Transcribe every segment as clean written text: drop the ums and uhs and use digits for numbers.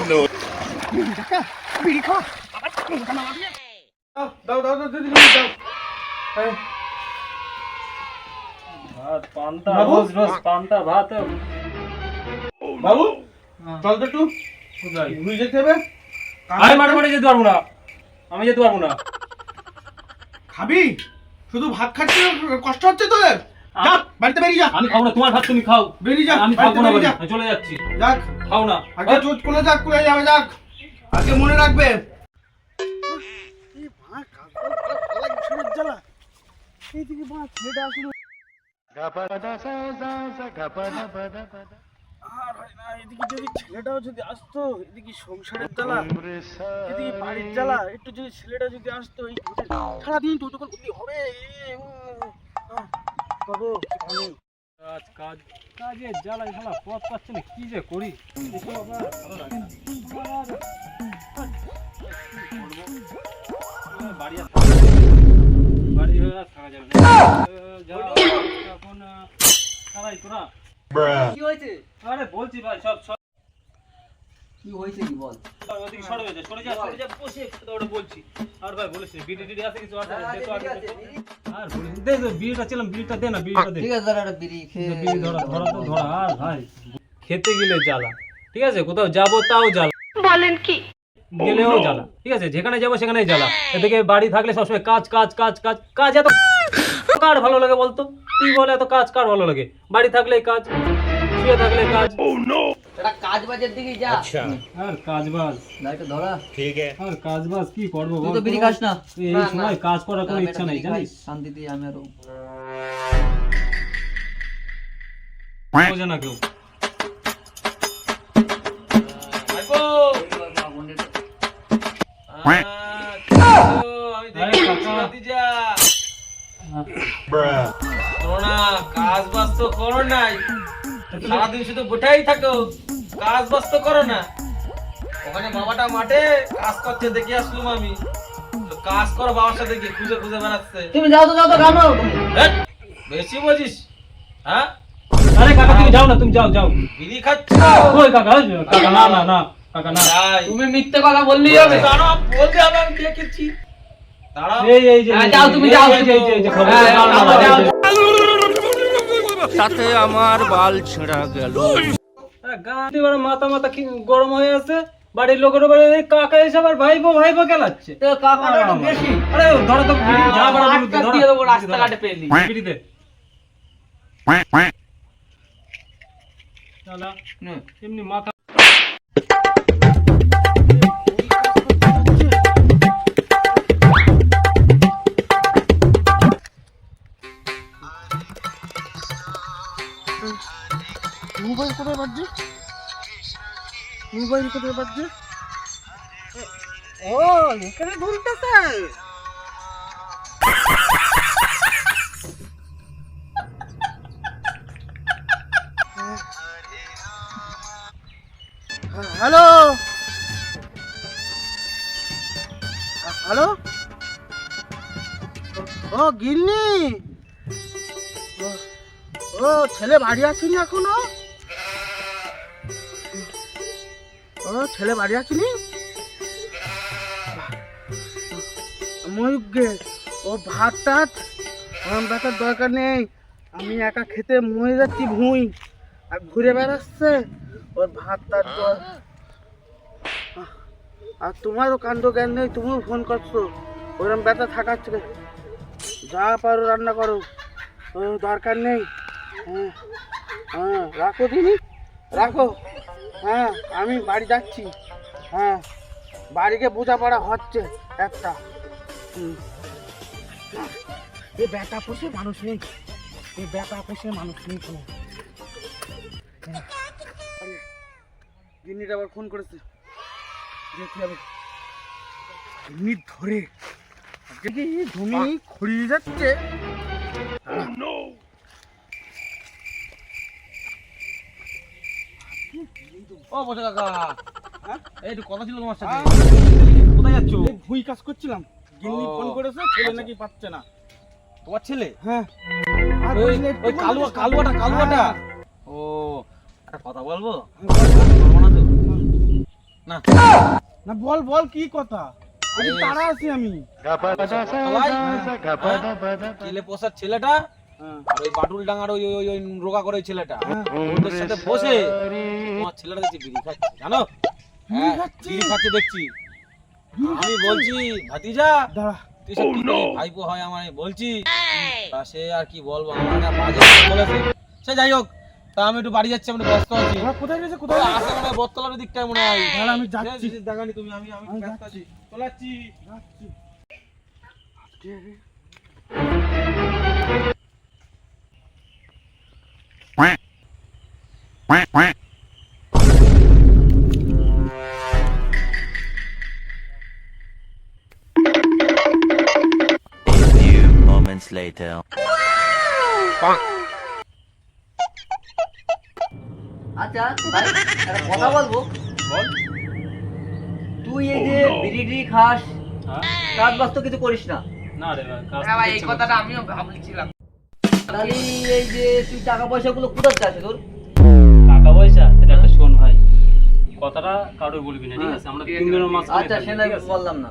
No বিড়ি খাওয়া দাও দাও দাও দিদি দাও ভাত পান্তা রোজ রোজ পান্তা ভাত। বাবু চল তো একটু ঘুরে যেতে হবে। আমি মাঠে মাঠে যেতে পারবো না, আমি যেতে পারবো না। খাবি শুধু ভাত খাচ্ছিস, কষ্ট হচ্ছে তোদের? যা বাড়িতে বেরিয়ে যা। আমি খাবো না, তোমার ভাত তুমি খাও। বেরিয়ে যা, আমি খাবো না, বেরিয়ে যা। আমি চলে যাচ্ছি। যাক খাও না। আগে চোট করে যাক, করে যাবে যাক, আজকে মনে রাখবে। ছেলেটাও যদি আসতো, এদিকে সংসারের জ্বালা, এদিকে বাড়ির জ্বালা, একটু যদি ছেলেটা যদি আসতো, এই সারাদিন টোটো করতে হবে। কাজ কাজ কাজের জ্বালায় শালা পথ পাচ্ছে না, কি যে করি। এসব আবার ভালো লাগে না। বাড়ি আর থাকা যাবে না। বাড়ি হয়ে আর থাকা যাবে না। এখন চালাই তোরা। কি হয়েছে? আরে বলছি ভাই, সব সব কি হয়েছে কি বল? ওদিকে সরে যা, সরে যা, সরে যা, বসে কথা ওটা বলছি। আর ভাই বলিস বিড়ি টিডি আছে কিছু? আছে দে তো আগে দে তো। আর বলিস দে দে, বিড়িটা ছিলাম, বিড়িটা দে না, বিড়িটা দে। ঠিক আছে দাঁড়া, একটা বিড়ি খেয়ে বিড়ি ধরা ধরা তো ধরা। আর ভাই খেতে গেলে জ্বালা, ঠিক আছে, কোথাও যাবো তাও জ্বালা, বলেন কি? গেলেও জ্বালা, ঠিক আছে, যেখানে যাবো সেখানেই জ্বালা। এদিকে বাড়ি থাকলে সবসময় কাজ কাজ কাজ কাজ কাজ। এত কার ভালো লাগে বলতো? তুই বলে এত কাজ কার ভালো লাগে? বাড়ি থাকলে কাজ, শুয়ে থাকলে কাজ। এটা কাজ বাজের দিকে যা। আর কাজ বাজ, লাইটটা ধরা। আর কাজ বাজ কি করবো তুই বল? তো বিড়ি খাস না। এই সময় কাজ করার কোনো ইচ্ছা নেই, জানিস? শান্তিতে আমি আরো বোঝে না কেউ। কাজ বাজ তো করো নাই, সারাদিন শুধু বসেই থাকো, কাজ বাজ তো করো না। ওখানে বাবাটা মাঠে কাজ করছে দেখে আসলাম আমি। তো কাজ করো, বাবার সাথে গিয়ে খুঁজে খুঁজে বেড়াচ্ছে। তুমি যাও তো গানো। হেৎ, বেশি বুঝিস? হ্যাঁ, আরে কাকা তুমি যাও না, তুমি যাও যাও। বিড়ি খাচ্ছ? ওই কাকা, কাকা না না না, কাকা না। যাই। তুমি মিথ্যে কথা বললেই হবে। দাঁড়াও, বলতে হবে, আমি দেখেছি। দাঁড়াও। এই এই যে যাও, তুমি যাও। এই যে এই যে খবর হ্যাঁ, দাও না, যাও, যাও। সাথে আমার বাল ছেঁড়া গেল। গাঁতে বড় মাথা মাথা কি গরম হয়ে আছে। বাড়ির লোকের বাড়ি কাকা এসে আবার ভাইবো ভাইবো গেলাচ্ছে। তো কাকাটা একটু বেশি। আরে ধরো তো বিড়ি, যা বড় বিড়ি আটকা ধরো। দিয়ে দেবো রাস্তাঘাটে পেলি। বিড়ি দে। শালা এমনি মাথা মোবাইল কোথায় বাজছে? মোবাইল কোথায় বাজছে? ও এখানে ধরতেছে। হ্যালো হ্যালো, ও গিন্নি, ও ছেলে বাড়ি আসেনি এখনো? ও ছেলে বাড়ি আসেনি? ময়ূরকে ও ভাত টাত আমার ব্যথার দরকার নেই, আমি একা খেতে মরে যাচ্ছি ভুঁই, আর ঘুরে বেড়াচ্ছে, ওর ভাত টাত আর তোমারও কাণ্ড জ্ঞান নেই, তুমিও ফোন করছো, ওরকম ব্যথা থাকাচ্ছে, যা পারো রান্না করো, ও দরকার নেই। হ্যাঁ হ্যাঁ রাখো দিনি, রাখো। হ্যাঁ আমি বাড়ি যাচ্ছি। হ্যাঁ বাড়িকে বোঝাপড়া হচ্ছে একটা। এ ব্যাটা পোষে মানুষ নেই, এ ব্যাটা পোষে মানুষ নেই কোনো। গিন্নিটা আবার ফোন করেছে, দেখতে হবে মিনিট ধরে জমি খড়িয়ে যাচ্ছে। ও বসে কাকা, হ্যাঁ? এই একটু কথা ছিল তোমার সাথে। কোথায় যাচ্ছ? ভুঁই কাজ করছিলাম, গিন্নি ও। ফোন করেছে, ছেলে নাকি পাচ্ছে না। তোমার ছেলে? হ্যাঁ আর ওই বললে ওই কালুয়াটা। হ্যাঁ। ও একটা কথা বলবো? বলবো না তো? না না বল বল কি কথা? আমি তারা আছি আমি। কেলে পোষার ছেলেটা আর ওই বাটুল ডাঙ্গার ওই ওই ওই রোগা করে ওই ছেলেটা ওদের সাথে বসে তোমার ছেলেটা দেখছি বিড়ি খাচ্ছে জানো? হ্যাঁ বিড়ি খাচ্ছে দেখছি। আমি বলছি ভাতিজা দাঁড়া। তুই সব কি করে ভাইপো হয় আমার, আমি বলছি তা সে আর কি বলবো, আমার না বাজে কথা বলেছে। সে যাই হোক, তা আমি একটু বাড়ি যাচ্ছি, আমি একটু ব্যস্ত আছি। ওরা কোথায় গেছে কোথায়? আসে মনে হয় বটতলার দিকটায় মনে হয়। দাঁড়া আমি যাচ্ছি। দেখানি তুমি, আমি ব্যস্ত আছি, চলে যাচ্ছি। যাচ্ছি। A few moments later. আচ্ছা ভাই একটা কথা বলবো। বল। তুই এই যে বিড়ি টিড়ি খাস, হ্যাঁ? কাজ বাজ তো কিছু করিস না, না রে ভাই, কাজ হ্যাঁ তো ভাই এই কিচ্ছু কথাটা আমিও ভাবছিলাম। তাহলে এই যে তুই টাকা পয়সা গুলো কোথায় যাচ্ছে তোর? টাকা পয়সা এটা একটা শোন ভাই, কথাটা কারোর বলবি না, ঠিক আছে? আমরা তিনজনের মাঝখানে আচ্ছা থাকি, সে না ঠিক আছে? বললাম না।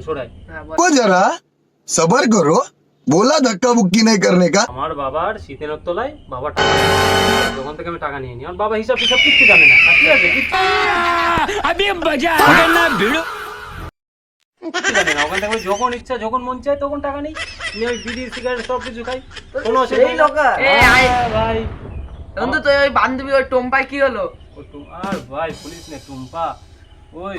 শোনাই, হ্যাঁ বল। को जरा सबर करो, बोला धक्का बुक्की नहीं करने का। আমার বাবার শীতের তলায় বাবা টাকা দেয়। দোকান থেকে আমি টাকা নিয়ে নিই, আমার বাবা হিসাব টিসাব কিচ্ছু জানে না, আর ঠিক আছে? কিচ্ছু জানে না। ওখান থেকে আমি যখন ইচ্ছা যখন মন চায় তখন টাকা নেই, নিয়ে ওই বিড়ি সিগারেট সব কিছু খাই, কোনো অসুবিধা সেই নেই। লোকা ভাই বন্ধু তো ওই বান্ধবী ওই টম্পাই কি হলো? আর ভাই পুলিশ নে টুম্পা, ওই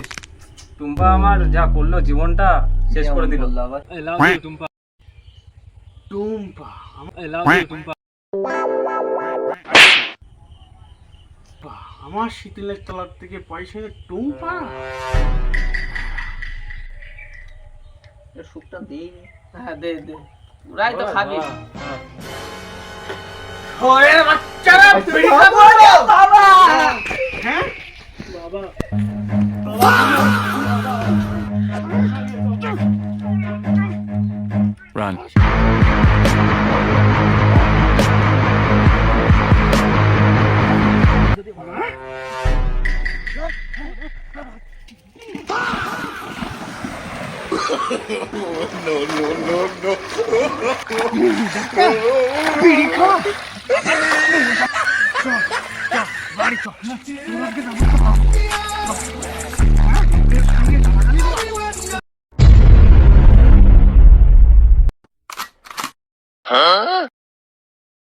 টুম্পা আমার যা করলো জীবনটা শেষ করে দিল। বললো আবার? I love you, Tumpa. Tumpa I love you, Tumpa. আমার শীতলের তলার থেকে পয়সা নিয়ে টুম্পা। এর সুখটা দেইনি। হ্যাঁ দে দে, ওরাই তো খাবি। হ্যাঁ। ওরে বাচ্চারা বিড়ি খাবো বাবা। হ্যাঁ Run. No, no, no, no.